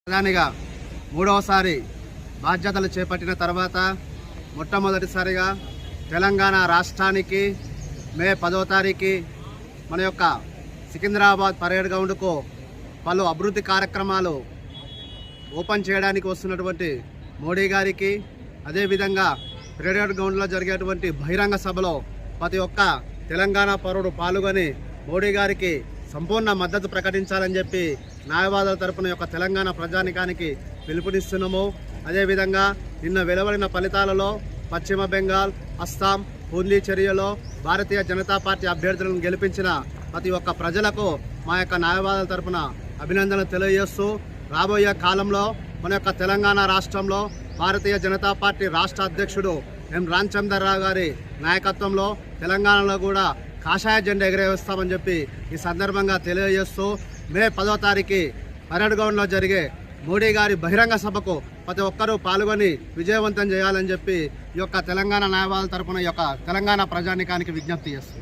ప్రధానిగా మూడవసారి బాధ్యతలు చేపట్టిన తర్వాత మొట్టమొదటిసారిగా తెలంగాణ రాష్ట్రానికి మే 10వ తారీఖు మన యొక్క సికింద్రాబాద్ పరేడ్ గ్రౌండ్కు పలు అభివృద్ధి కార్యక్రమాలు ఓపెన్ చేయడానికి వస్తున్నటువంటి మోడీ గారికి, అదేవిధంగా పరేడ్ గ్రౌండ్లో జరిగేటువంటి బహిరంగ సభలో ప్రతి ఒక్క తెలంగాణ పౌరుడు పాల్గొని మోడీ గారికి సంపూర్ణ మద్దతు ప్రకటించాలని చెప్పి న్యాయవాదుల తరపున యొక్క తెలంగాణ ప్రజానికానికి పిలుపునిస్తున్నాము. అదేవిధంగా నిన్న వెలువడిన ఫలితాలలో పశ్చిమ బెంగాల్, అస్సాం, పూండిచేరిలో భారతీయ జనతా పార్టీ అభ్యర్థులను గెలిపించిన ప్రతి ఒక్క ప్రజలకు మా యొక్క న్యాయవాదుల తరపున అభినందనలు తెలియజేస్తూ, రాబోయే కాలంలో మన యొక్క తెలంగాణ రాష్ట్రంలో భారతీయ జనతా పార్టీ రాష్ట్ర అధ్యక్షుడు ఎం రామచంద్రరావు గారి నాయకత్వంలో తెలంగాణలో కూడా కాషాయ జెండా ఎగరవేస్తామని చెప్పి ఈ సందర్భంగా తెలియజేస్తూ, మే 10వ తారీఖు పరేడ్ గ్రౌండ్లో జరిగే మోడీ గారి బహిరంగ సభకు ప్రతి ఒక్కరూ పాల్గొని విజయవంతం చేయాలని చెప్పి ఈ యొక్క తెలంగాణ న్యాయవాదుల తరపున ఈ యొక్క తెలంగాణ ప్రజానికానికి విజ్ఞప్తి చేస్తుంది.